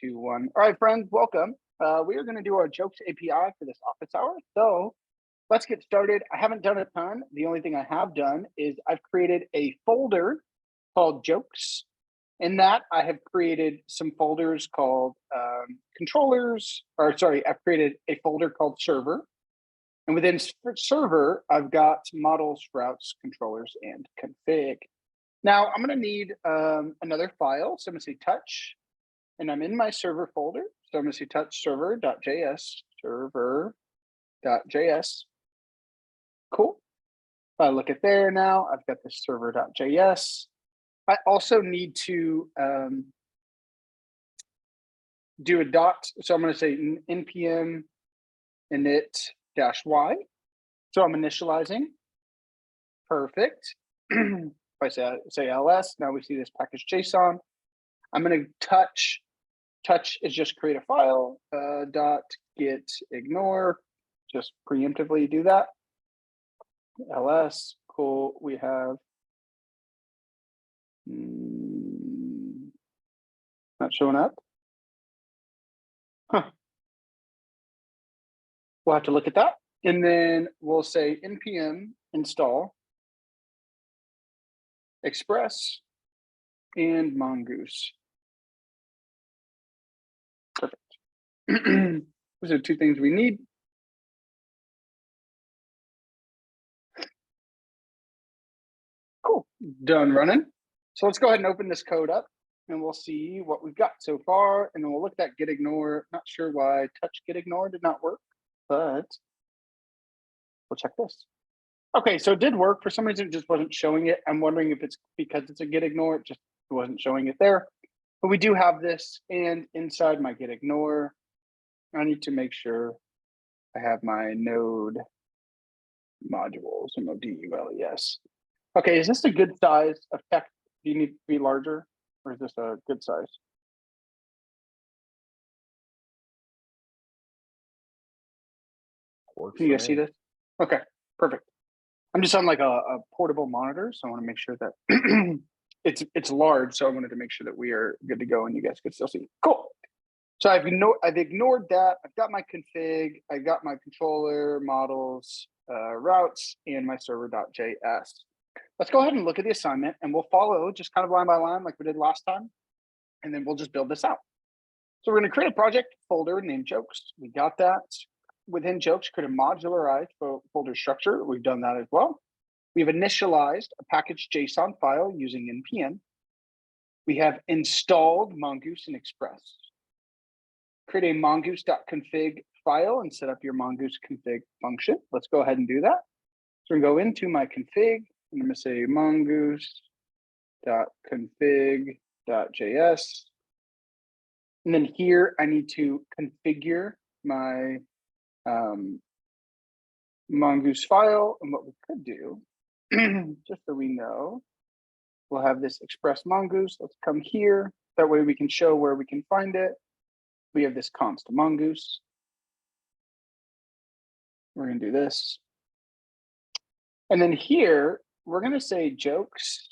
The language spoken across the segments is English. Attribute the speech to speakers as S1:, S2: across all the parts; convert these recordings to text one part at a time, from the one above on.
S1: 2, 1. All right, friends, welcome. We are going to do our jokes API for this office hour. So let's get started. I haven't done a ton. The only thing I have done is I've created a folder called jokes. In that, I have created some folders called controllers, or sorry, I've created a folder called server. And within server, I've got models, routes, controllers, and config. Now I'm going to need another file. So I'm going to say touch, and I'm in my server folder. So I'm going to say touch server.js, server.js. Cool. If I look at there now, I've got this server.js. I also need to do a dot. So I'm going to say npm init-y. So I'm initializing. Perfect. If I say ls, now we see this package JSON. I'm going to touch is just create a file, dot get ignore, just preemptively do that. ls, cool. We have not showing up. Huh. We'll have to look at that. And then we'll say npm install express and mongoose. Perfect. Those are two things we need. Cool, done running. So let's go ahead and open this code up and we'll see what we've got so far. And then we'll look at get ignore. Not sure why touch get ignore did not work, but we'll check this. Okay, so it did work. For some reason, it just wasn't showing it. I'm wondering if it's because it's a get ignore, it wasn't showing it there. But we do have this, and inside my get ignore, I need to make sure I have my node modules, modules. Okay, is this a good size of text? Do you need to be larger, or is this a good size? Can you guys see this? Okay, perfect. I'm just on like a portable monitor, so I want to make sure that it's large. So I wanted to make sure that we are good to go and you guys could still see. Cool. So I've ignored that. I've got my config. I got my controller, models, routes, and my server.js. Let's go ahead and look at the assignment, and we'll follow just kind of line by line like we did last time, and then we'll just build this out. So we're going to create a project folder named jokes. We got that. Within jokes, create a modularized folder structure. We've done that as well. We've initialized a package JSON file using npm. We have installed mongoose and express. Create a mongoose.config file and set up your mongoose config function. Let's go ahead and do that. So I'm going to go into my config, and I'm going to say mongoose.config.js. And then here I need to configure my mongoose file. And what we could do, just so we know, we'll have this express mongoose. Let's come here. That way we can show where we can find it. We have this const mongoose. We're going to do this. And then here, we're going to say jokes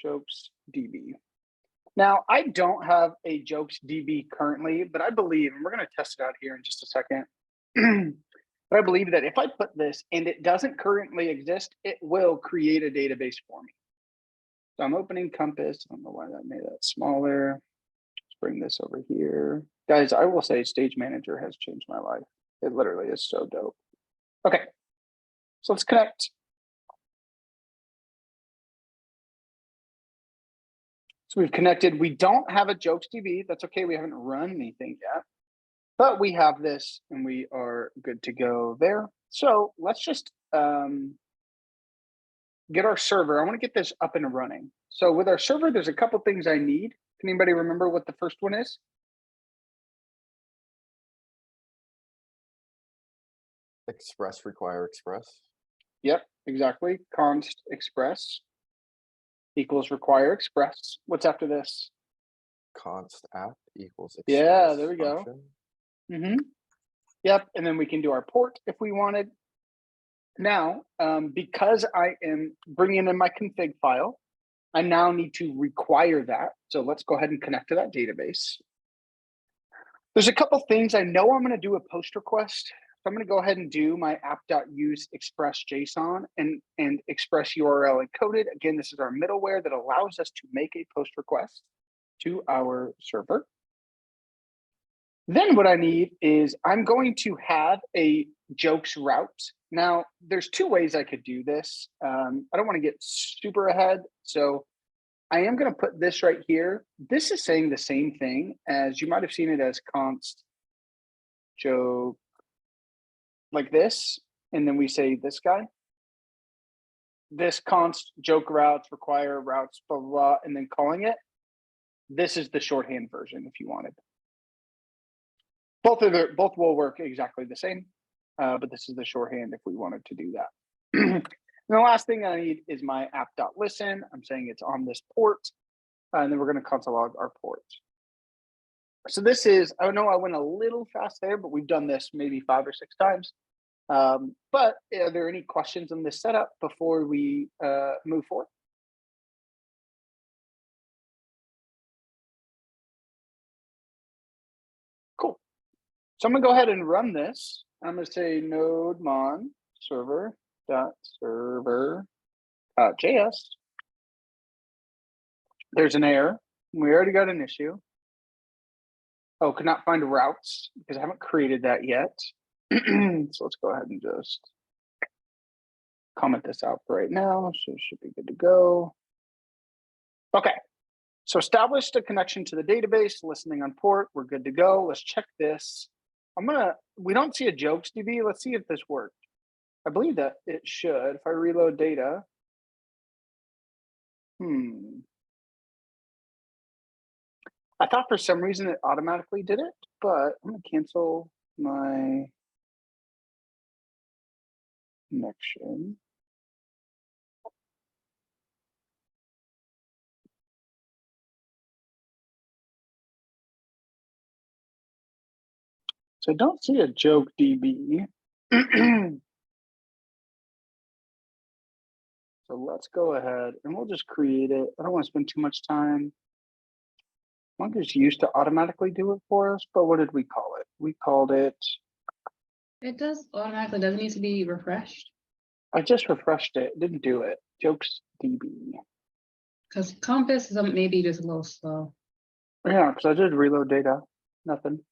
S1: DB. Now, I don't have a jokes DB currently, but I believe, and we're going to test it out here in just a second, but I believe that if I put this and it doesn't currently exist, it will create a database for me. So I'm opening Compass. I don't know why that made that smaller. Let's bring this over here. Guys, I will say Stage Manager has changed my life. It literally is so dope. Okay, so let's connect. So we've connected. We don't have a jokes DB. That's okay. We haven't run anything yet, but we have this and we are good to go there. So let's just get our server. I want to get this up and running. So with our server, there's a couple things I need. Can anybody remember what the first one is?
S2: Express require express.
S1: Yep, exactly. Const express equals require express. What's after this?
S2: Const app equals express.
S1: Yeah, there we
S2: function.
S1: go. Yep, and then we can do our port if we wanted. Now, because I am bringing in my config file, I now need to require that. So let's go ahead and connect to that database. There's a couple things I know I'm going to do a post request. So I'm going to go ahead and do my app.use express JSON and express URL encoded. Again, this is our middleware that allows us to make a post request to our server. Then what I need is I'm going to have a jokes route. Now, there's two ways I could do this. I don't want to get super ahead. So I am going to put this right here. This is saying the same thing as you might have seen it as const joke like this. And then we say this guy. This const joke routes require routes, blah, blah, blah, and then calling it. This is the shorthand version if you wanted. Both will work exactly the same, but this is the shorthand if we wanted to do that. And the last thing I need is my app.listen. I'm saying it's on this port, and then we're going to console log our port. So this is, I know I went a little fast there, but we've done this maybe 5 or 6 times. But are there any questions on this setup before we move forward? Cool. So I'm gonna go ahead and run this. I'm gonna say node mon server.server.js. There's an error. We already got an issue. Oh, could not find routes because I haven't created that yet. So let's go ahead and just comment this out right now. So it should be good to go. Okay. So established a connection to the database, listening on port. We're good to go. Let's check this. We don't see a jokes DB. Let's see if this worked. I believe that it should. If I reload data. I thought for some reason it automatically did it, but I'm gonna cancel my connection. So I don't see a joke DB. So let's go ahead and we'll just create it. I don't want to spend too much time. Mongo's used to automatically do it for us, but what did we call it? We called it.
S3: It does automatically, doesn't need to be refreshed.
S1: I just refreshed it, didn't do it. Jokes DB.
S3: Because Compass is maybe just a little slow.
S1: Yeah, because I did reload data. Nothing.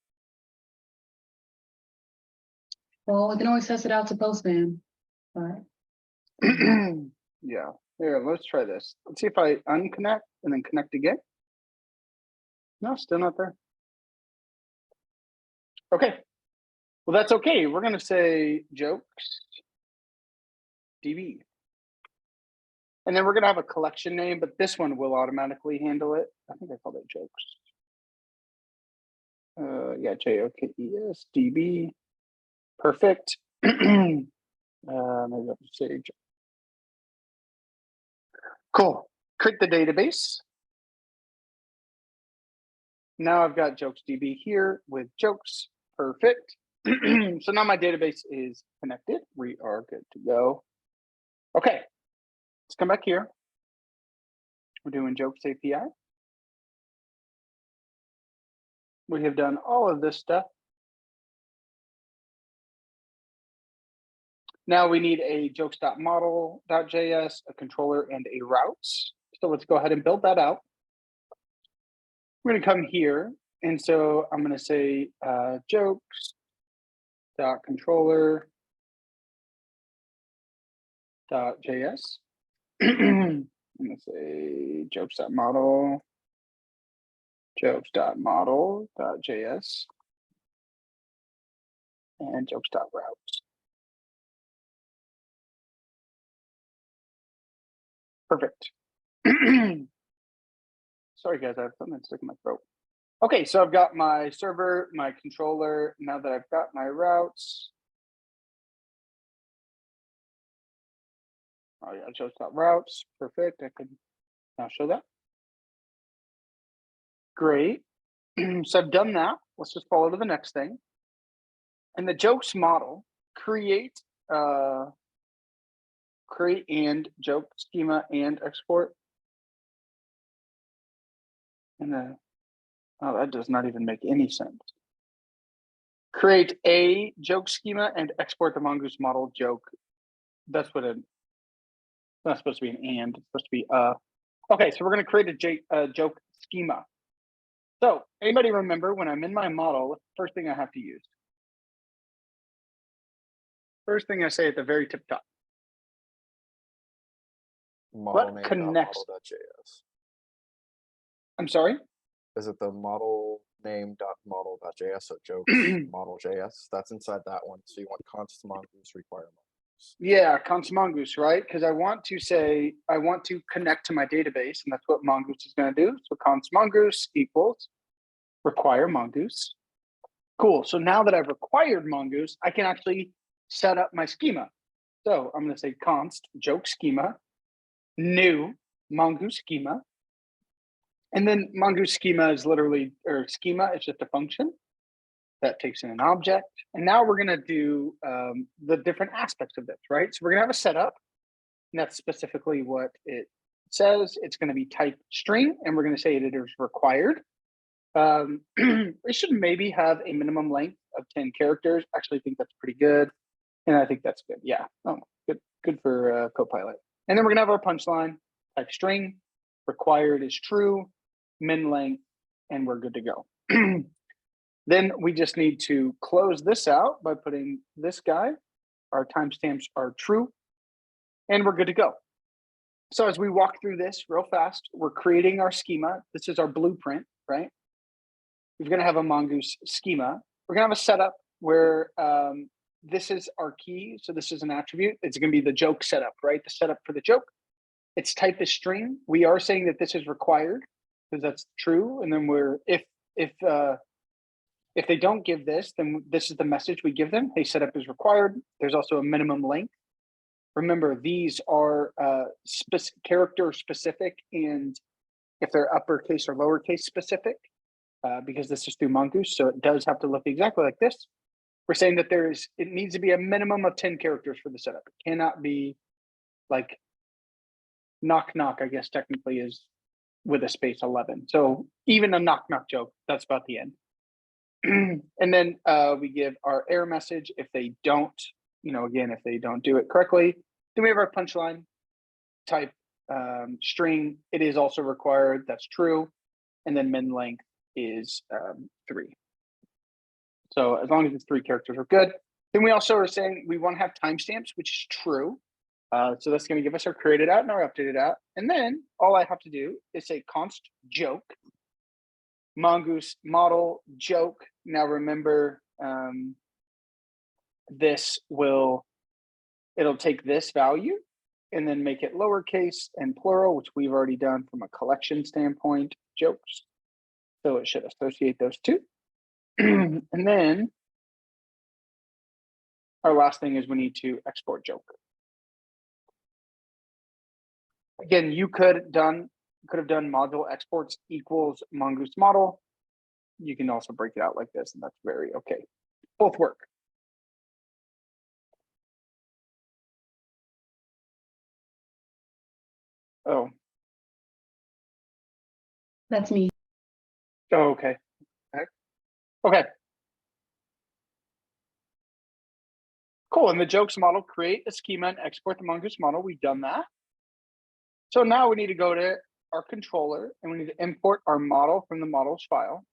S3: Well, we can always test it out to Postman. But
S1: Yeah. Here, let's try this. Let's see if I unconnect and then connect again. No, still not there. Okay. Well, that's okay. We're going to say jokes DB. And then we're going to have a collection name, but this one will automatically handle it. I think I called it jokes. Yeah, JOKES DB. Perfect. Maybe I'll say cool. Create the database. Now I've got jokes DB here with jokes. Perfect. So now my database is connected. We are good to go. Okay, let's come back here. We're doing jokes API. We have done all of this stuff. Now we need a jokes.model.js, a controller, and a routes. So let's go ahead and build that out. We're going to come here. And so I'm going to say jokes.controller.js. I'm going to say jokes.model, jokes.model.js, and jokes.routes. Perfect. Sorry, guys, I have something stuck in my throat. Okay, so I've got my server, my controller. Now that I've got my routes. Oh yeah, jokes.routes. Perfect. I can now show that. Great. So I've done that. Let's just follow to the next thing. In the jokes model, create and joke schema and export. And then, oh, that does not even make any sense. Create a joke schema and export the mongoose model joke. That's what it's not supposed to be an and, it's supposed to be okay, so we're going to create a joke schema. So anybody remember when I'm in my model, what's the first thing I have to use? First thing I say at the very tip top.
S2: Model
S1: What
S2: name
S1: connects?
S2: .model.js.
S1: I'm sorry?
S2: Is it the model name .model.js? So jokes model.js? That's inside that one. So you want const mongoose require mongoose.
S1: Yeah, const mongoose, right? Because I want to say, I want to connect to my database, and that's what mongoose is going to do. So const mongoose equals require mongoose. Cool. So now that I've required mongoose, I can actually set up my schema. So I'm going to say const joke schema, new mongoose schema. And then mongoose schema is literally, or schema is just a function that takes in an object. And now we're going to do the different aspects of this, right? So we're going to have a setup. And that's specifically what it says. It's going to be type string, and we're going to say it is required. We should maybe have a minimum length of 10 characters. Actually, I think that's pretty good. And I think that's good. Yeah. Oh, good for Copilot. And then we're gonna have our punchline, type string, required is true, min length, and we're good to go. Then we just need to close this out by putting this guy. Our timestamps are true, and we're good to go. So as we walk through this real fast, we're creating our schema. This is our blueprint, right? We're going to have a mongoose schema. We're going to have a setup where this is our key. So this is an attribute. It's going to be the joke setup, right? The setup for the joke. Its type is string. We are saying that this is required because that's true. And then if they don't give this, then this is the message we give them. Hey, setup is required. There's also a minimum length. Remember, these are character specific, and if they're uppercase or lowercase specific, because this is through mongoose, so it does have to look exactly like this. We're saying that it needs to be a minimum of 10 characters for the setup. It cannot be like knock knock, I guess technically is with a space 11. So even a knock knock joke, that's about the end. And then we give our error message if they don't, again, if they don't do it correctly. Then we have our punchline type string. It is also required. That's true. And then min length is 3. So as long as it's 3 characters, we're good. Then we also are saying we want to have timestamps, which is true. So that's going to give us our created out and our updated out. And then all I have to do is say const joke, mongoose model joke. Now remember, it'll take this value and then make it lowercase and plural, which we've already done from a collection standpoint, jokes. So it should associate those two. And then our last thing is we need to export joke. Again, you could have done module exports equals mongoose model. You can also break it out like this, and that's very okay. Both work. Oh.
S3: That's me.
S1: Oh, okay. Okay. Cool. In the jokes model, create a schema and export the mongoose model. We've done that. So now we need to go to our controller and we need to import our model from the models file.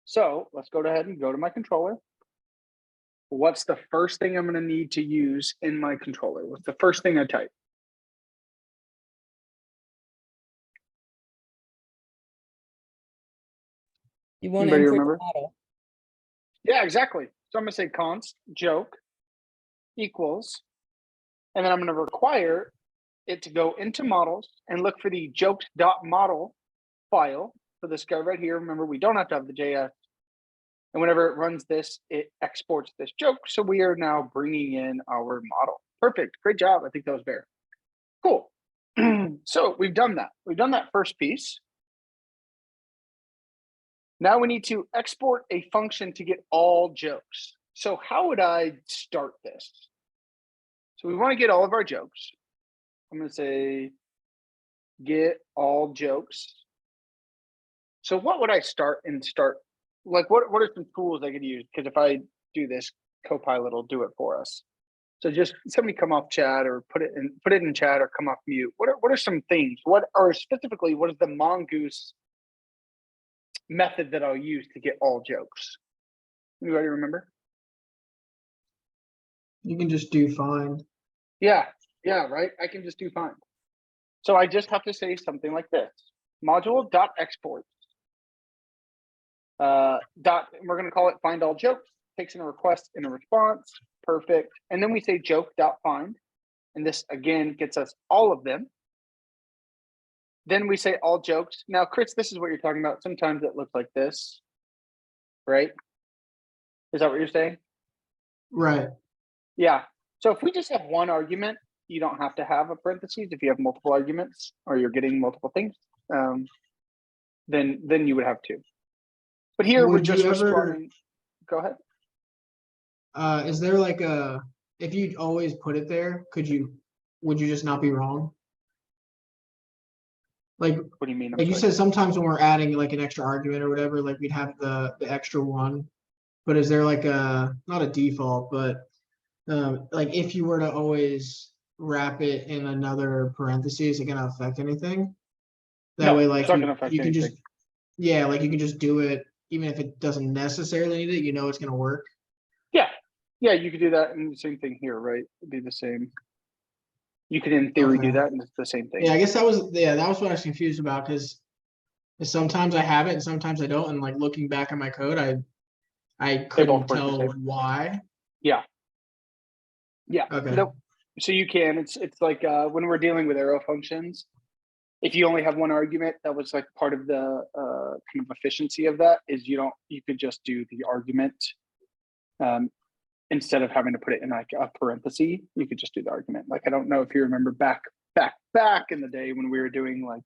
S1: So let's go ahead and go to my controller. What's the first thing I'm going to need to use in my controller? What's the first thing I type?
S4: You want to
S1: Anybody
S4: import
S1: remember?
S4: the model.
S1: Yeah, exactly. So I'm going to say const joke equals, and then I'm going to require it to go into models and look for the jokes.model file for this guy right here. Remember, we don't have to have the JS. And whenever it runs this, it exports this joke. So we are now bringing in our model. Perfect. Great job. I think that was fair. Cool. So we've done that. We've done that first piece. Now we need to export a function to get all jokes. So how would I start this? So we want to get all of our jokes. I'm going to say get all jokes. So what would I start, like, what are some tools I could use? Because if I do this, Copilot will do it for us. So just somebody come off chat or put it in chat or come off mute. What are some things? Or specifically, what is the mongoose method that I'll use to get all jokes? Anybody remember?
S4: You can just do find.
S1: Yeah, right. I can just do find. So I just have to say something like this: module.export. We're going to call it find all jokes. Takes in a request and a response. Perfect. And then we say joke.find. And this again gets us all of them. Then we say all jokes. Now, Chris, this is what you're talking about. Sometimes it looks like this, right? Is that what you're saying?
S4: Right.
S1: Yeah. So if we just have one argument, you don't have to have a parentheses. If you have multiple arguments or you're getting multiple things, then you would have two. But here we're
S4: Would you
S1: just
S4: ever-
S1: responding. Go ahead.
S4: Is there like if you always put it there, would you just not be wrong? Like
S1: What do you mean? I'm
S4: like you
S1: sorry.
S4: said, sometimes when we're adding like an extra argument or whatever, like we'd have the extra one. But is there like not a default, but like if you were to always wrap it in another parentheses, is it gonna affect anything? That
S1: No,
S4: way,
S1: it's
S4: like
S1: not gonna affect
S4: you can just
S1: anything.
S4: like you can just do it even if it doesn't necessarily need it, you know it's gonna work.
S1: Yeah, you could do that, and the same thing here, right? It'd be the same. You could, in theory, do
S4: Okay.
S1: that, and it's the same thing.
S4: Yeah, I guess that was what I was confused about because sometimes I have it and sometimes I don't. And like looking back at my code, I couldn't
S1: work the
S4: tell
S1: same.
S4: why.
S1: Yeah.
S4: Okay.
S1: Nope. So you can. It's like when we're dealing with arrow functions. If you only have one argument, that was like part of the kind of efficiency of that. Is you could just do the argument instead of having to put it in like a parenthesis. You could just do the argument. Like I don't know if you remember back in the day when we were doing like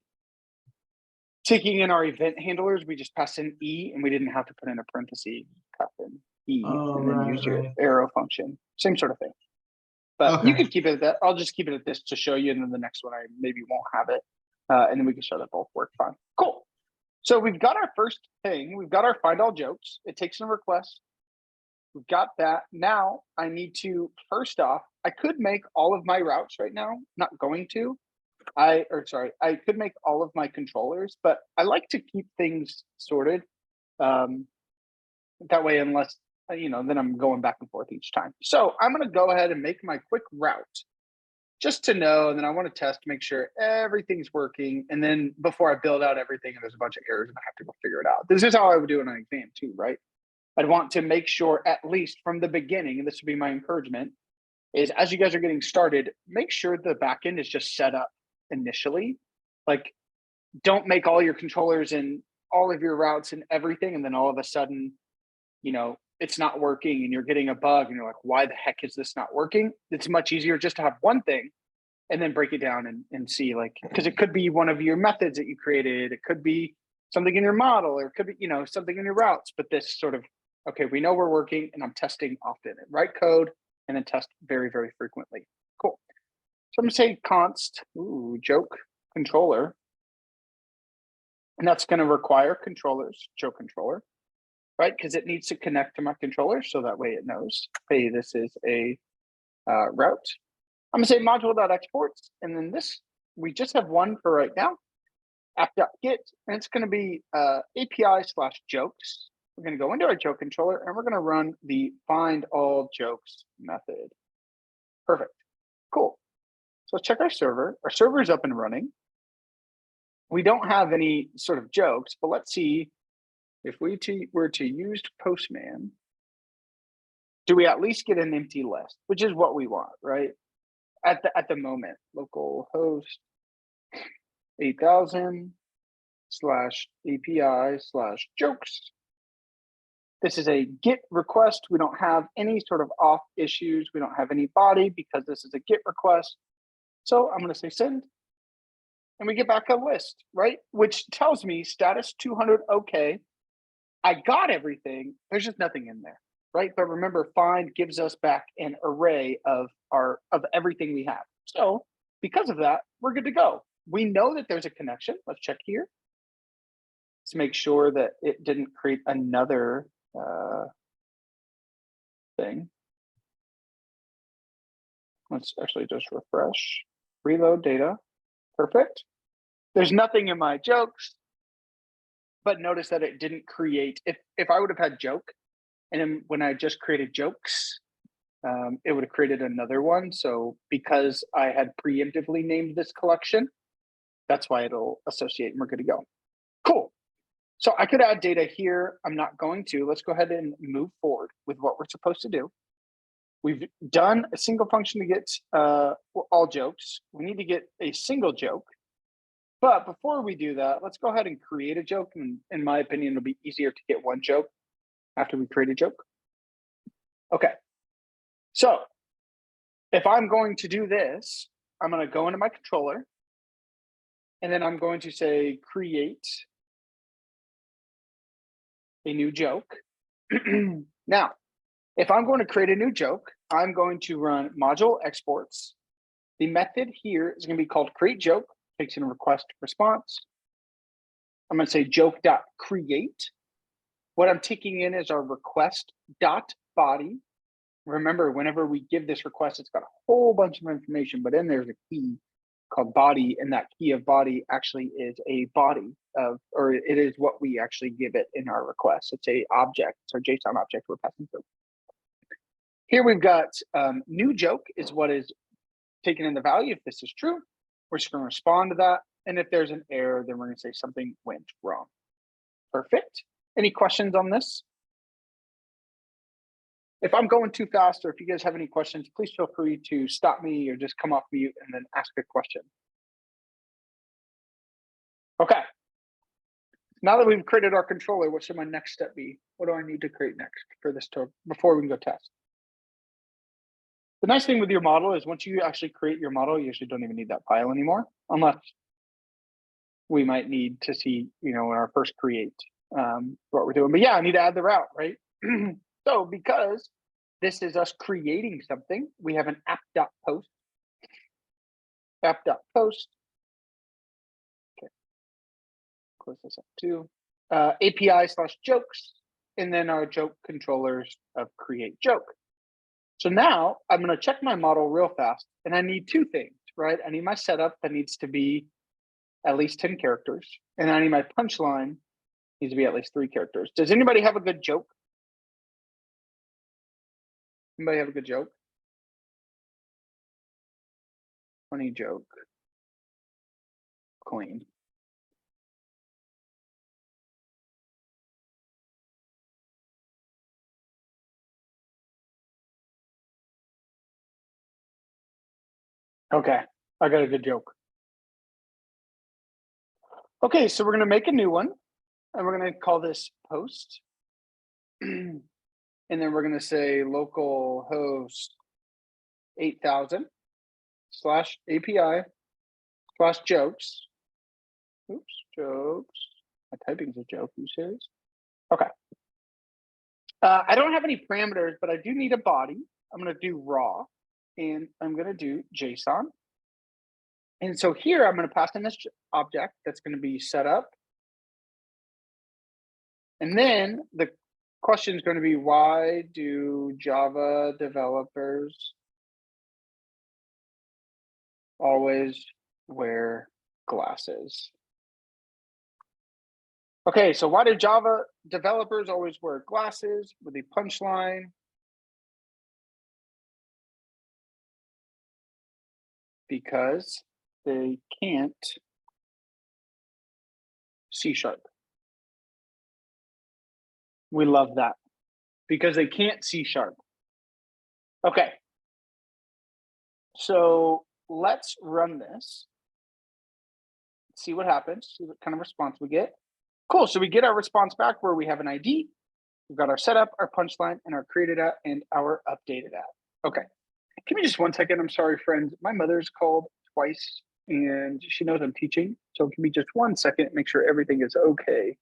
S1: taking in our event handlers, we just passed in E and we didn't have to put in a parenthesis. Pass in E
S4: Oh,
S1: and then
S4: right,
S1: use your
S4: right.
S1: arrow function. Same sort of thing. But you
S4: Okay.
S1: could keep it at that. I'll just keep it at this to show you, and then the next one I maybe won't have it, and then we can show that both work fine. Cool. So we've got our first thing. We've got our find all jokes. It takes in a request. We've got that. Now I need to, first off, I could make all of my routes right now. Not going to. I could make all of my controllers, but I like to keep things sorted. That way, unless then I'm going back and forth each time. So I'm going to go ahead and make my quick route just to know. And then I want to test, make sure everything's working. And then before I build out everything and there's a bunch of errors and I have to go figure it out. This is how I would do it on an exam too, right? I'd want to make sure at least from the beginning, and this would be my encouragement, is as you guys are getting started, make sure the backend is just set up initially. Like don't make all your controllers and all of your routes and everything. And then all of a sudden, it's not working and you're getting a bug and you're like, why the heck is this not working? It's much easier just to have one thing and then break it down and see, like, because it could be one of your methods that you created. It could be something in your model, or it could be, something in your routes. But this sort of, okay, we know we're working and I'm testing often. Write code and then test very, very frequently. Cool. So I'm gonna say const, joke controller. And that's going to require controllers, joke controller, right? Because it needs to connect to my controller. So that way it knows, hey, this is a route. I'm going to say module.exports. And then this, we just have one for right now, app.get. And it's going to be API/jokes. We're going to go into our joke controller and we're going to run the find all jokes method. Perfect. Cool. So let's check our server. Our server is up and running. We don't have any sort of jokes, but let's see if we were to use Postman, do we at least get an empty list, which is what we want, right? At the moment, local host 8000/API/jokes. This is a GET request. We don't have any sort of auth issues. We don't have any body because this is a GET request. So I'm going to say send. And we get back a list, right? Which tells me status 200, okay. I got everything. There's just nothing in there, right? But remember, find gives us back an array of everything we have. So because of that, we're good to go. We know that there's a connection. Let's check here. Let's make sure that it didn't create another thing. Let's actually just refresh, reload data. Perfect. There's nothing in my jokes, but notice that it didn't create, if I would have had joke, and then when I just created jokes, it would have created another one. So because I had preemptively named this collection, that's why it'll associate and we're good to go. Cool. So I could add data here. I'm not going to. Let's go ahead and move forward with what we're supposed to do. We've done a single function to get all jokes. We need to get a single joke. But before we do that, let's go ahead and create a joke. And in my opinion, it'll be easier to get one joke after we create a joke. Okay. So if I'm going to do this, I'm going to go into my controller. And then I'm going to say create a new joke. Now, if I'm going to create a new joke, I'm going to run module exports. The method here is going to be called create joke, takes in a request response. I'm going to say joke.create. What I'm taking in is our request.body. Remember, whenever we give this request, it's got a whole bunch of information, but then there's a key called body, and that key of body actually is a body of, or it is what we actually give it in our request. It's a object, it's our JSON object we're passing through. Here we've got new joke is what is taken in the value. If this is true, we're just going to respond to that. And if there's an error, then we're going to say something went wrong. Perfect. Any questions on this? If I'm going too fast, or if you guys have any questions, please feel free to stop me or just come off mute and then ask a question. Okay. Now that we've created our controller, what should my next step be? What do I need to create next for this to, before we can go test? The nice thing with your model is once you actually create your model, you actually don't even need that file anymore, unless we might need to see, you know, in our first create what we're doing. But yeah, I need to add the route, right? So because this is us creating something, we have an app.post. App.post. Okay. Close this up too. API/jokes, and then our joke controllers of create joke. So now I'm going to check my model real fast, and I need two things, right? I need my setup that needs to be at least 10 characters, and I need my punchline needs to be at least 3 characters. Does anybody have a good joke? Anybody have a good joke? Funny joke. Clean. Okay, I got a good joke. Okay, so we're going to make a new one, and we're going to call this post. And then we're going to say local host 8000 / API / jokes. Oops, jokes. My typing is a joke. Are you serious? Okay. I don't have any parameters, but I do need a body. I'm going to do raw, and I'm going to do JSON. And so here I'm going to pass in this object that's going to be set up. And then the question is going to be, why do Java developers always wear glasses? Okay, so why do Java developers always wear glasses with a punchline? Because they can't C#. We love that. Because they can't C#. Okay. So let's run this. See what happens, see what kind of response we get. Cool, so we get our response back where we have an ID. We've got our setup, our punchline, and our created at, and our updated at. Okay, give me just 1 second. I'm sorry, friends. My mother's called twice, and she knows I'm teaching. So give me just 1 second, make sure everything is okay.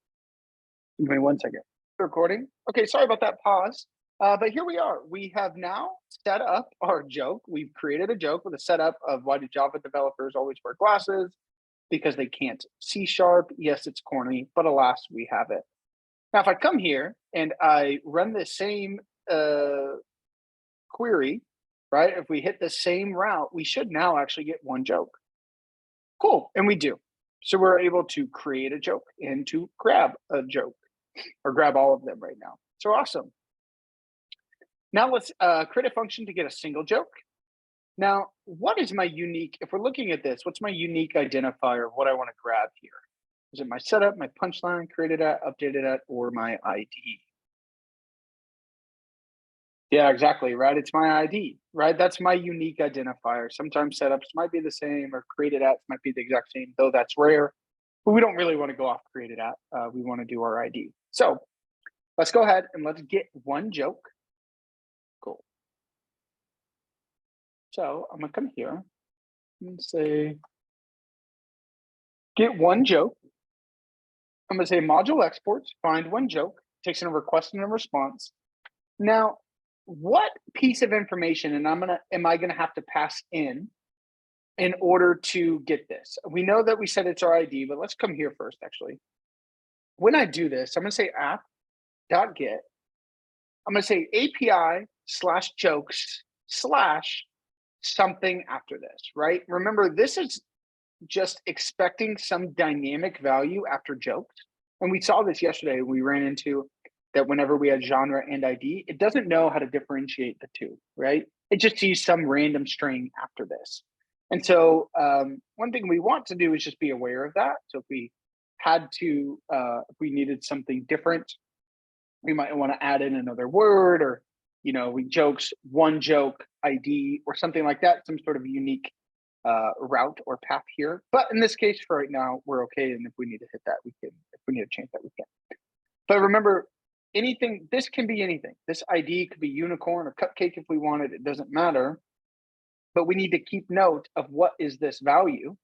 S1: Give me 1 second. Recording. Okay, sorry about that pause. But here we are. We have now set up our joke. We've created a joke with a setup of why do Java developers always wear glasses. because they can't C#. Yes, it's corny, but alas, we have it. Now, if I come here and I run the same query, right? If we hit the same route, we should now actually get one joke. Cool, and we do. So we're able to create a joke and to grab a joke, or grab all of them right now. So awesome. Now let's create a function to get a single joke. Now, what is my unique, if we're looking at this, what's my unique identifier of what I want to grab here? Is it my setup, my punchline, created at, updated at, or my ID? Yeah, exactly, right? It's my ID, right? That's my unique identifier. Sometimes setups might be the same, or created at might be the exact same, though that's rare. But we don't really want to go off created at. We want to do our ID. So let's go ahead and let's get one joke. Cool. So I'm gonna come here and say, get one joke. I'm gonna say module exports, find one joke, takes in a request and a response. Now, what piece of information am I gonna have to pass in order to get this? We know that we said it's our ID, but let's come here first, actually. When I do this, I'm gonna say app.get. I'm gonna say API/jokes/ something after this, right? Remember, this is just expecting some dynamic value after jokes. And we saw this yesterday. We ran into that whenever we had genre and ID, it doesn't know how to differentiate the two, right? It just sees some random string after this. And so one thing we want to do is just be aware of that. So if we had to, if we needed something different, we might want to add in another word, or, we jokes, one joke ID, or something like that, some sort of unique route or path here. But in this case, for right now, we're okay. And if we need to hit that, we can. If we need to change that, we can. But remember, anything, this can be anything. This ID could be unicorn or cupcake if we wanted. It doesn't matter. But we need to keep note of what is this value,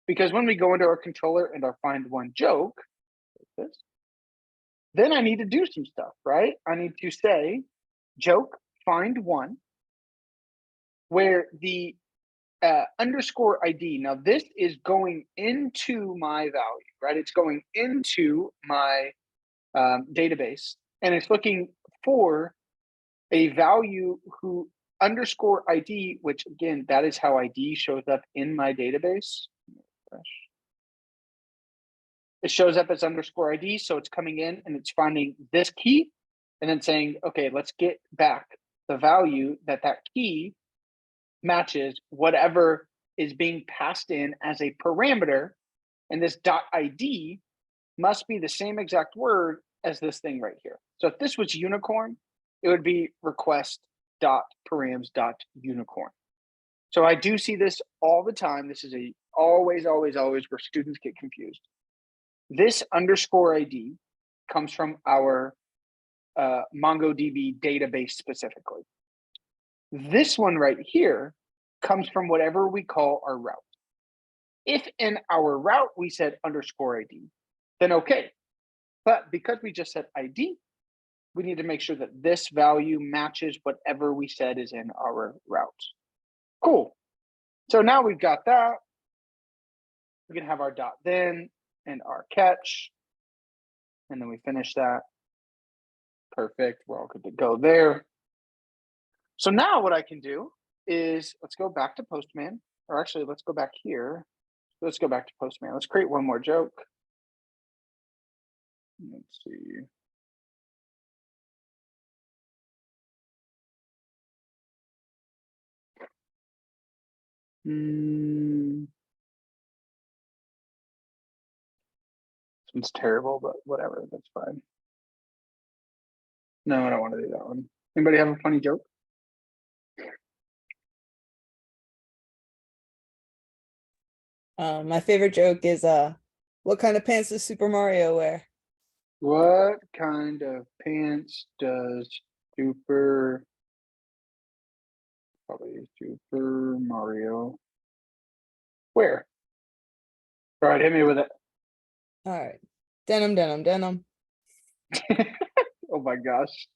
S1: because when we go into our controller and our find one joke, like this, then I need to do some stuff, right? I need to say joke find one, where the underscore ID. Now this is going into my value, right? It's going into my database, and it's looking for a value who underscore ID, which again, that is how ID shows up in my database. It shows up as underscore ID. So it's coming in and it's finding this key and then saying, okay, let's get back the value that key matches whatever is being passed in as a parameter. And this .id must be the same exact word as this thing right here. So if this was unicorn, it would be request.params.unicorn. So I do see this all the time. This is always where students get confused. This underscore ID comes from our MongoDB database specifically. This one right here comes from whatever we call our route. If in our route we said underscore ID, then okay. But because we just said ID, we need to make sure that this value matches whatever we said is in our route. Cool. So now we've got that. We can have our dot then and our catch. And then we finish that. Perfect. We're all good to go there. So now what I can do is, let's go back to Postman, or actually let's go back here. Let's go back to Postman. Let's create one more joke. Let's see. This one's terrible, but whatever, that's fine. No, I don't want to do that one. Anybody have a funny joke?
S5: My favorite joke is what kind of pants does Super Mario wear?
S1: What kind of pants does probably Super Mario wear? All right, hit me with it.
S5: All right. Denim, denim, denim.
S1: Oh my gosh.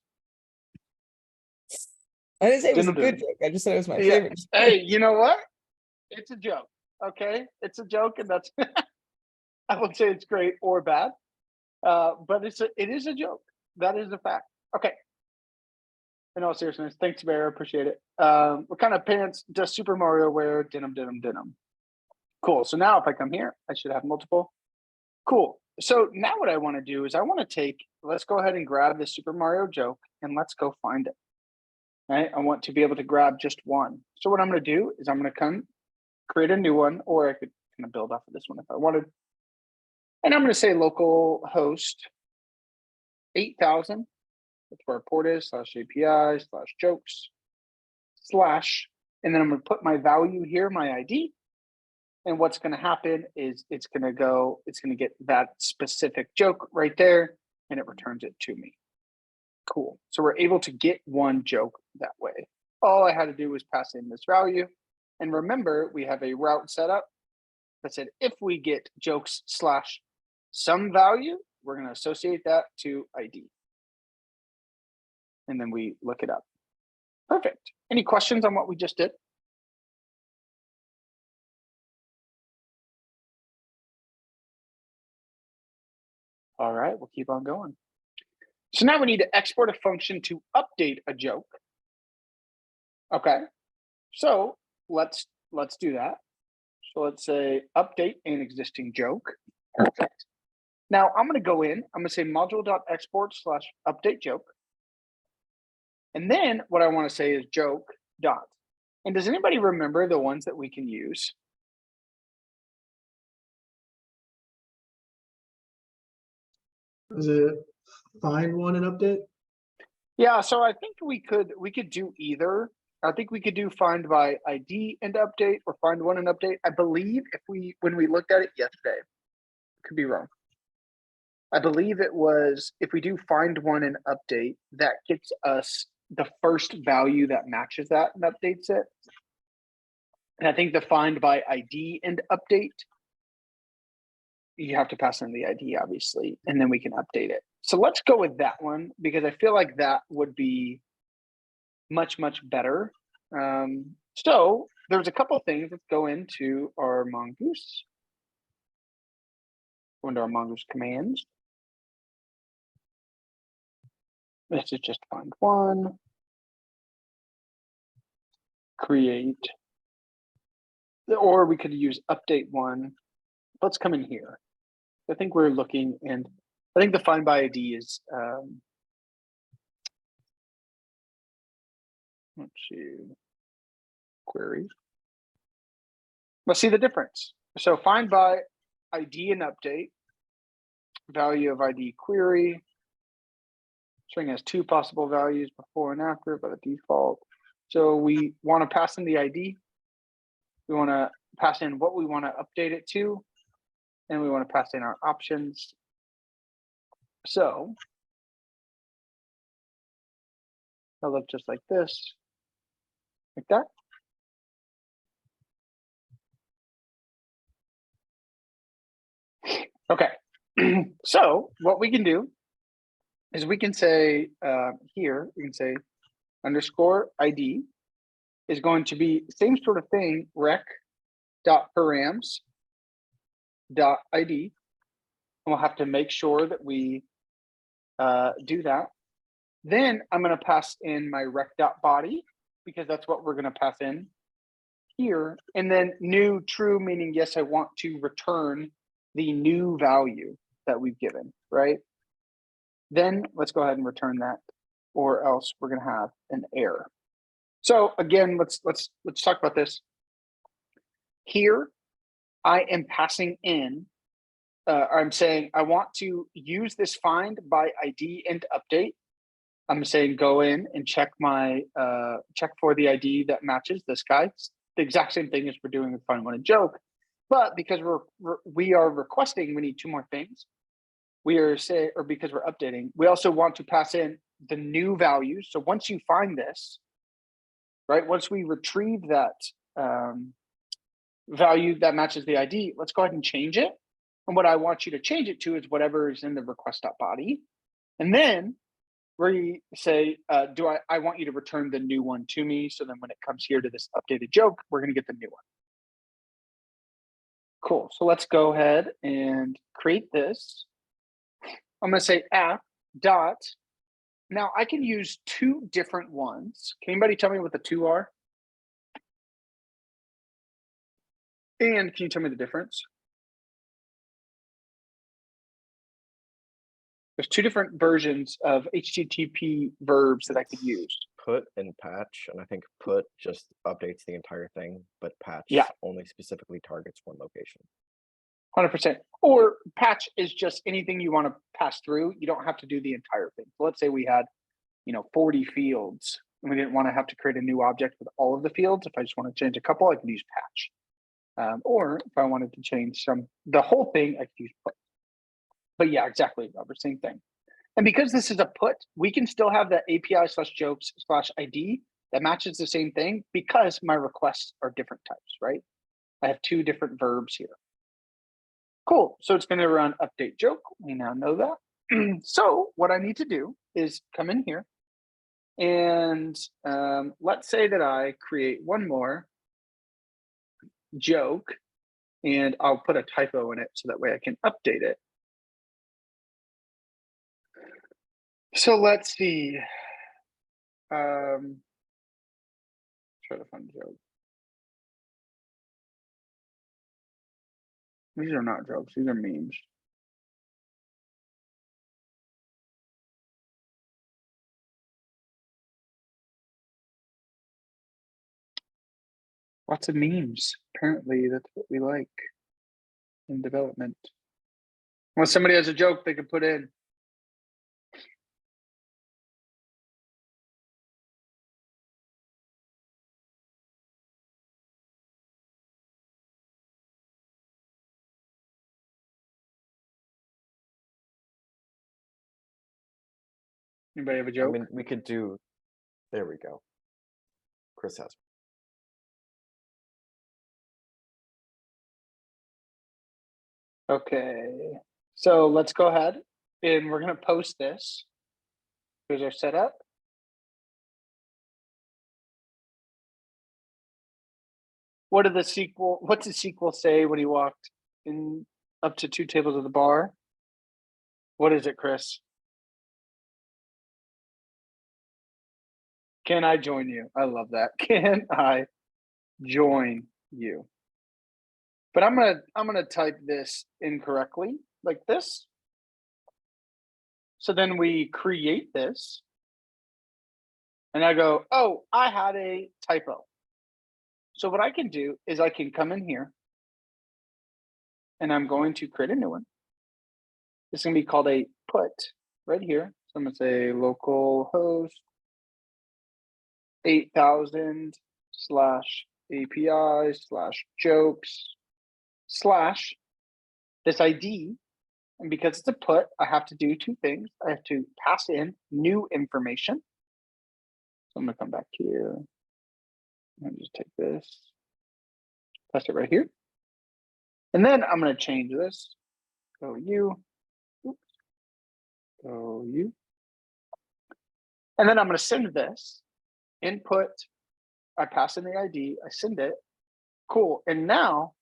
S5: I didn't say it was a
S1: Denim,
S5: good
S1: denim.
S5: joke. I just said it was my
S1: Yeah.
S5: favorite.
S1: Hey, you know what? It's a joke. Okay, it's a joke, and that's I would say it's great or bad, but it is a joke. That is a fact. Okay. In all seriousness, thanks, Bear. Appreciate it. What kind of pants does Super Mario wear? Denim, denim, denim. Cool. So now if I come here, I should have multiple. Cool. So now what I want to do is I want to let's go ahead and grab the Super Mario joke and let's go find it. Right. I want to be able to grab just one. So what I'm going to do is I'm going to come create a new one, or I could kind of build off of this one if I wanted. And I'm going to say local host 8,000. That's where our port is, /API/jokes/ and then I'm going to put my value here, my ID. And what's going to happen is it's going to get that specific joke right there, and it returns it to me. Cool. So we're able to get one joke that way. All I had to do was pass in this value. And remember, we have a route set up that said, if we get jokes / some value, we're going to associate that to ID. And then we look it up. Perfect. Any questions on what we just did? All right, we'll keep on going. So now we need to export a function to update a joke. Okay, so let's do that. So let's say update an existing joke. Perfect. Now I'm going to go in. I'm going to say module.export /update joke. And then what I want to say is joke dot. And does anybody remember the ones that we can use?
S4: Is it find one and update?
S1: Yeah, so I think we could do either. I think we could do find by ID and update, or find one and update. I believe when we looked at it yesterday, could be wrong. I believe it was, if we do find one and update, that gets us the first value that matches that and updates it. And I think the find by ID and update, you have to pass in the ID, obviously, and then we can update it. So let's go with that one, because I feel like that would be much, much better. So there's a couple things. Let's go into our Mongoose. Go into our Mongoose commands. This is just find one, create, or we could use update one. Let's come in here. I think we're looking, and I think the find by ID is, let's see, query. Let's see the difference. So find by ID and update, value of ID query. String has two possible values, before and after, by the default. So we want to pass in the ID. We want to pass in what we want to update it to, and we want to pass in our options. So I'll look just like this, like that. Okay, so what we can do is we can say here, we can say underscore ID is going to be same sort of thing, rec.params.id. And we'll have to make sure that we do that. Then I'm going to pass in my rec.body, because that's what we're going to pass in here. And then new true, meaning yes, I want to return the new value that we've given, right? Then let's go ahead and return that, or else we're going to have an error. So again, let's talk about this. Here, I am passing in, I'm saying I want to use this find by ID and update. I'm saying go in and check my check for the ID that matches this guy. It's the exact same thing as we're doing with find one and joke, but because we are requesting, we need two more things. We are saying, or because we're updating, we also want to pass in the new values. So once you find this, right, once we retrieve that value that matches the ID, let's go ahead and change it. And what I want you to change it to is whatever is in the request.body. And then we say, I want you to return the new one to me. So then when it comes here to this updated joke, we're going to get the new one. Cool. So let's go ahead and create this. I'm going to say app dot. Now I can use two different ones. Can anybody tell me what the two are? And can you tell me the difference? There's two different versions of HTTP verbs that I could use.
S2: Put and patch, and I think put just updates the entire thing, but patch
S1: Yeah.
S2: only specifically targets one location.
S1: 100%. Or patch is just anything you want to pass through. You don't have to do the entire thing. So let's say we had, 40 fields, and we didn't want to have to create a new object with all of the fields. If I just want to change a couple, I can use patch. Or if I wanted to change the whole thing, I could use put. But yeah, exactly, Robert, same thing. And because this is a put, we can still have the API/jokes/ID that matches the same thing because my requests are different types, right? I have two different verbs here. Cool. So it's going to run update joke. We now know that. So what I need to do is come in here and let's say that I create one more joke and I'll put a typo in it so that way I can update it. So let's see. Try to find a joke. These are not jokes, these are memes. Lots of memes. Apparently, that's what we like in development. When somebody has a joke, they can put in. Anybody have a
S2: I
S1: joke?
S2: mean, we could do. There we go. Chris has.
S1: Okay, so let's go ahead and we're gonna post this. Here's our setup. What's the sequel say when he walked in up to two tables of the bar? What is it, Chris? Can I join you? I love that. Can I join you? But I'm gonna type this incorrectly like this. So then we create this. And I go, oh, I had a typo. So what I can do is I can come in here and I'm going to create a new one. It's gonna be called a put right here. So I'm gonna say local host 8000 / API / jokes / this ID. And because it's a put, I have to do two things. I have to pass in new information. So I'm gonna come back here and just take this, pass it right here. And then I'm gonna change this. Go you, oops, go you. And then I'm gonna send this input. I pass in the ID, I send it. Cool. And now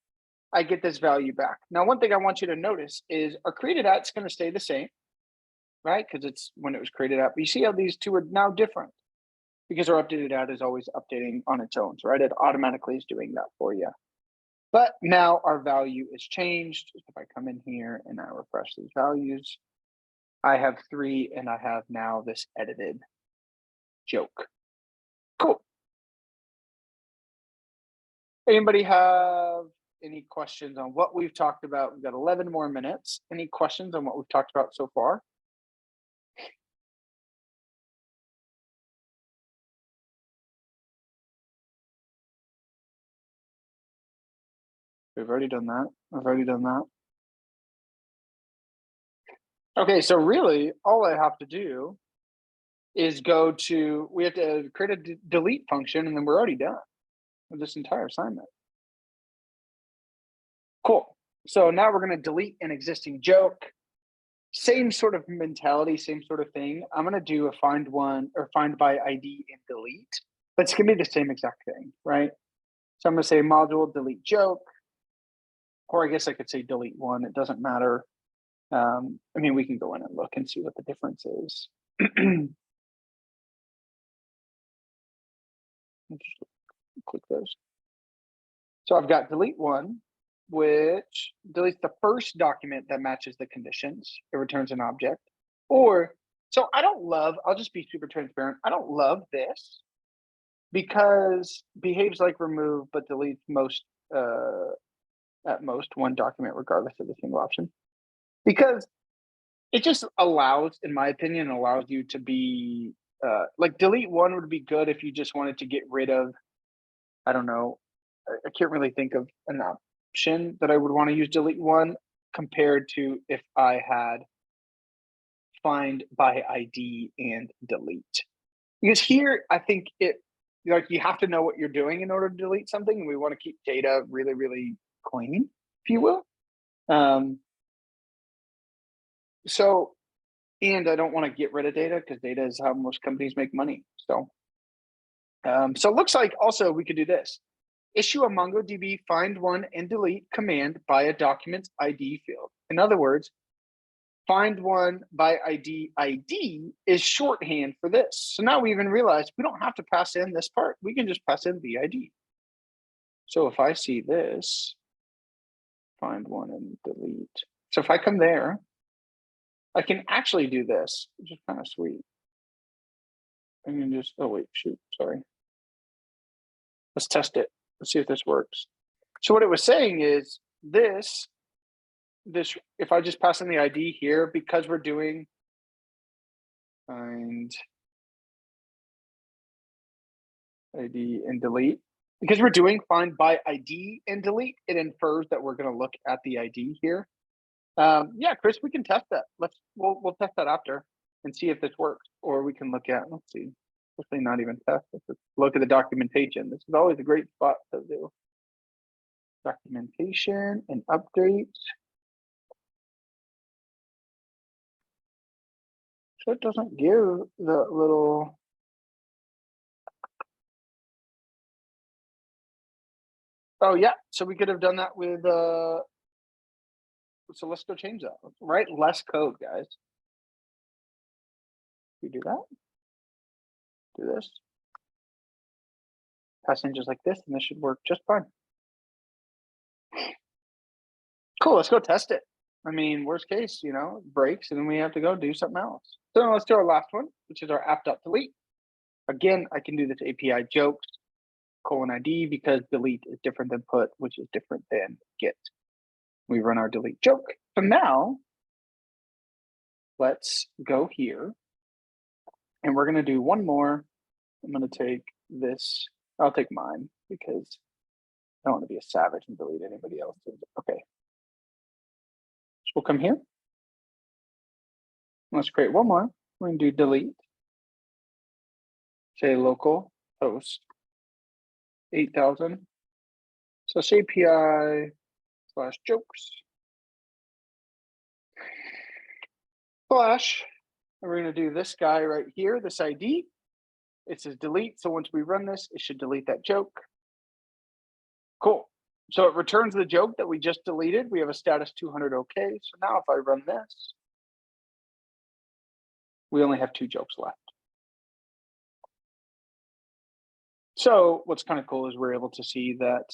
S1: I get this value back. Now, one thing I want you to notice is our created at's going to stay the same, right? Because it's when it was created at. But you see how these two are now different because our updated at is always updating on its own, right? It automatically is doing that for you. But now our value is changed. If I come in here and I refresh these values, I have 3 and I have now this edited joke. Cool. Anybody have any questions on what we've talked about? We've got 11 more minutes. Any questions on what we've talked about so far? We've already done that. I've already done that. Okay, so really all I have to do is we have to create a delete function and then we're already done with this entire assignment. Cool. So now we're going to delete an existing joke. Same sort of mentality, same sort of thing. I'm going to do a find by ID and delete, but it's going to be the same exact thing, right? So I'm going to say module delete joke. Or I guess I could say delete one, it doesn't matter. I mean, we can go in and look and see what the difference is. Just click those. So I've got delete one, which deletes the first document that matches the conditions. It returns an object. Or, so I don't love, I'll just be super transparent. I don't love this because behaves like remove, but deletes most, at most one document, regardless of the single option. Because it just allows, in my opinion, allows you to be, like delete one would be good if you just wanted to get rid of, I don't know, I can't really think of an option that I would want to use delete one compared to if I had find by ID and delete. Because here, I think it, like you have to know what you're doing in order to delete something, and we want to keep data really, really clean, if you will. So, and I don't want to get rid of data because data is how most companies make money. So, so it looks like also we could do this. Issue a MongoDB find one and delete command by a document's ID field. In other words, find one by ID is shorthand for this. So now we even realize we don't have to pass in this part. We can just pass in the ID. So if I see this, find one and delete. So if I come there, I can actually do this, which is kind of sweet. I can just, oh wait, shoot, sorry. Let's test it. Let's see if this works. So what it was saying is this, if I just pass in the ID here, because we're doing find ID and delete, because we're doing find by ID and delete, it infers that we're going to look at the ID here. Yeah, Chris, we can test that. We'll test that after and see if this works, or we can look at, let's see, hopefully not even test. Let's look at the documentation. This is always a great spot to do. Documentation and updates. So it doesn't give the little. Oh yeah, so we could have done that with, so let's go change that. Let's write less code, guys. We do that. Do this. Pass in just like this, and this should work just fine. Cool, let's go test it. I mean, worst case, you know, it breaks and then we have to go do something else. So let's do our last one, which is our app.delete. Again, I can do this API jokes, :ID, because delete is different than put, which is different than get. We run our delete joke. So now, let's go here. And we're going to do one more. I'm going to take this. I'll take mine because I don't want to be a savage and delete anybody else's. Okay. So we'll come here. Let's create one more. We're going to do delete. Say local host 8000. So it's API / jokes / and we're going to do this guy right here, this ID. It says delete. So once we run this, it should delete that joke. Cool. So it returns the joke that we just deleted. We have a status 200 OK. So now if I run this, we only have 2 jokes left. So what's kind of cool is we're able to see that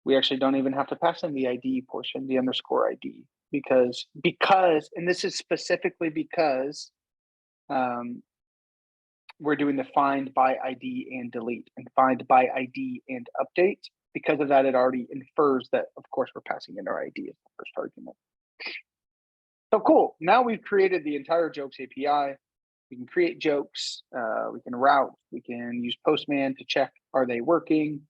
S1: we actually don't even have to pass in the ID portion, the underscore ID, because, and this is specifically because we're doing the find by ID and delete and find by ID and update. Because of that, it already infers that, of course, we're passing in our ID as the first argument. So cool. Now we've created the entire jokes API. We can create jokes. We can route. We can use Postman to check, are they working?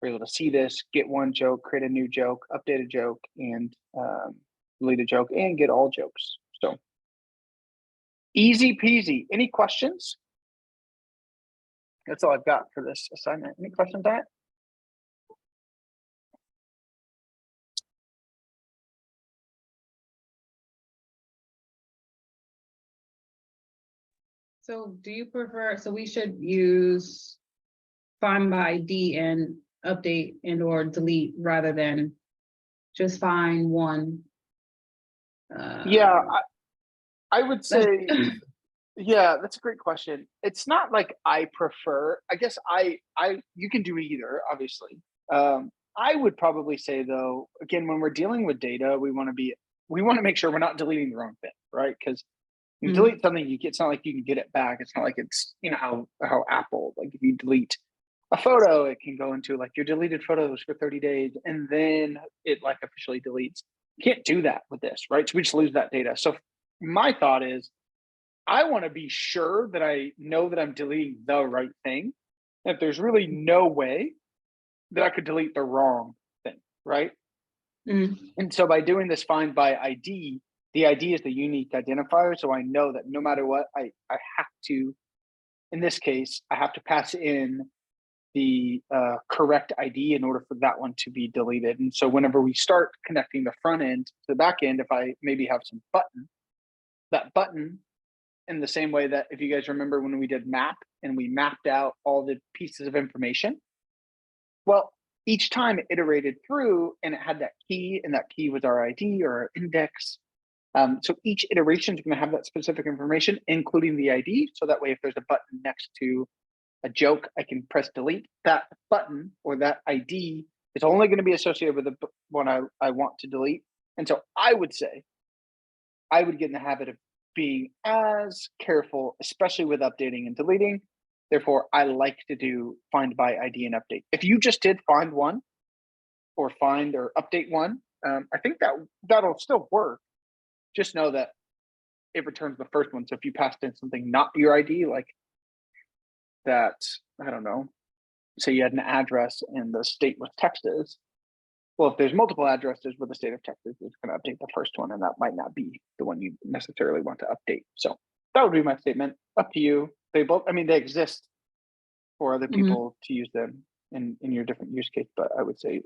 S1: We're able to see this, get one joke, create a new joke, update a joke, and delete a joke, and get all jokes. So easy peasy. Any questions? That's all I've got for this assignment. Any questions on it?
S3: So do you prefer, so we should use find by ID and update and or delete rather than just find one.
S1: Yeah,
S3: Um,
S1: I would say, yeah, that's a great question. It's not like I prefer, I guess you can do either, obviously. I would probably say though, again, when we're dealing with data, we want to make sure we're not deleting the wrong thing, right? Because you
S3: Mhm.
S1: delete something, it's not like you can get it back. It's not like it's, how Apple, like if you delete a photo, it can go into like your deleted photos for 30 days and then it like officially deletes. You can't do that with this, right? So we just lose that data. So my thought is, I want to be sure that I know that I'm deleting the right thing. That there's really no way that I could delete the wrong thing, right?
S3: Mhm.
S1: And so by doing this find by ID, the ID is the unique identifier. So I know that no matter what, I have to, in this case, I have to pass in the correct ID in order for that one to be deleted. And so whenever we start connecting the front end to the back end, if I maybe have some button, that button, in the same way that if you guys remember when we did map and we mapped out all the pieces of information, well, each time it iterated through and it had that key, and that key was our ID or our index. So each iteration is going to have that specific information, including the ID. So that way, if there's a button next to a joke, I can press delete. That button or that ID is only going to be associated with the one I want to delete. And so I would say, I would get in the habit of being as careful, especially with updating and deleting. Therefore, I like to do find by ID and update. If you just did find one or find or update one, I think that'll still work. Just know that it returns the first one. So if you passed in something not your ID, like that, I don't know, say you had an address and the state was Texas. Well, if there's multiple addresses with the state of Texas, it's going to update the first one, and that might not be the one you necessarily want to update. So that would be my statement. Up to you. They both, I mean, they exist for other people to use them in your different use case, but I would say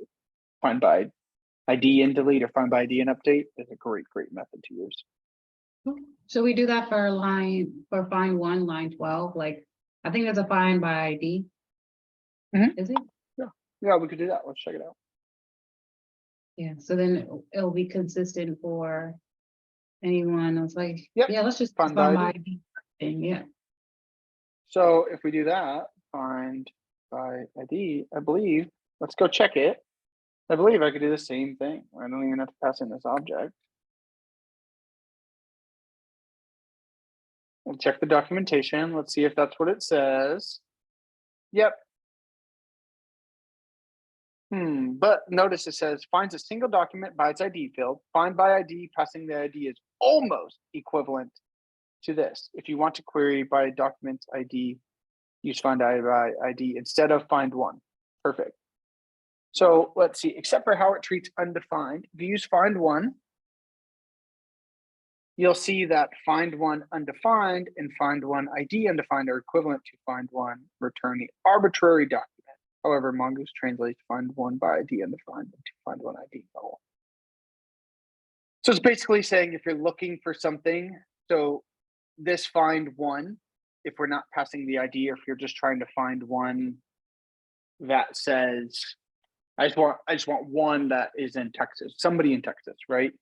S1: find by ID and delete or find by ID and update is a great method to use.
S3: So we do that for find one, line 12, like, I think there's a find by ID.
S1: Mhm.
S3: Is it?
S1: Yeah, we could do that. Let's check it out.
S3: Yeah, so then it'll be consistent for anyone. I was like,
S1: Yep,
S3: yeah, let's just
S1: find
S3: find
S1: by
S3: by
S1: ID.
S3: ID thing, yeah.
S1: So if we do that, find by ID, I believe, let's go check it. I believe I could do the same thing. I don't even have to pass in this object. And check the documentation. Let's see if that's what it says. Yep. But notice it says finds a single document by its ID field. Find by ID, passing the ID is almost equivalent to this. If you want to query by document ID, use find by ID instead of find one. Perfect. So let's see, except for how it treats undefined, if you use find one, you'll see that find one undefined and find one ID undefined are equivalent to find one return the arbitrary document. However, Mongoose translates find one by ID undefined into find one ID null. So it's basically saying if you're looking for something, so this find one, if we're not passing the ID, or if you're just trying to find one that says, I just want one that is in Texas, somebody in Texas, right?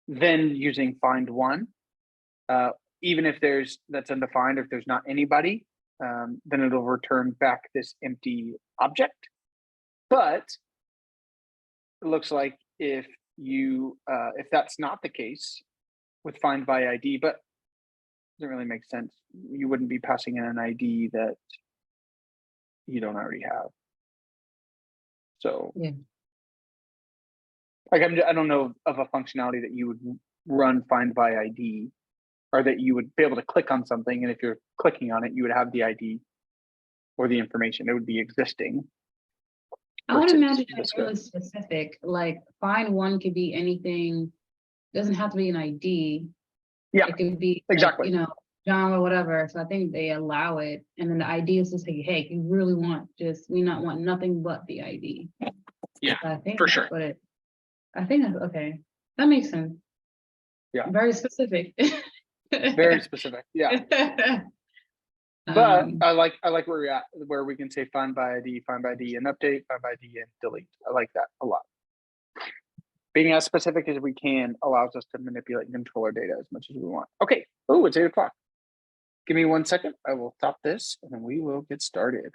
S1: Then using find one, even if that's undefined, if there's not anybody, then it'll return back this empty object. But it looks like if that's not the case with find by ID, but doesn't really make sense. You wouldn't be passing in an ID that you don't already have. So
S3: Yeah.
S1: like I don't know of a functionality that you would run find by ID, or that you would be able to click on something, and if you're clicking on it, you would have the ID or the information. It would be existing.
S3: I would
S1: versus
S3: imagine
S1: this
S3: it's
S1: guy.
S3: really specific, like find one could be anything, doesn't have to be an ID.
S1: Yeah,
S3: It could be like,
S1: exactly.
S3: genre, whatever. So I think they allow it. And then the ID is to say, hey, you really want we not want nothing but the ID.
S1: Yeah,
S3: So I think
S1: for
S3: that's
S1: sure.
S3: what I think that's okay. That makes sense.
S1: Yeah.
S3: Very specific.
S1: Very specific. Yeah. But I like where we're at, where we can say find by ID and update, find by ID and delete. I like that a lot. Being as specific as we can allows us to manipulate and control our data as much as we want. Okay. Oh, it's 8 o'clock. Give me 1 second. I will stop this and then we will get started.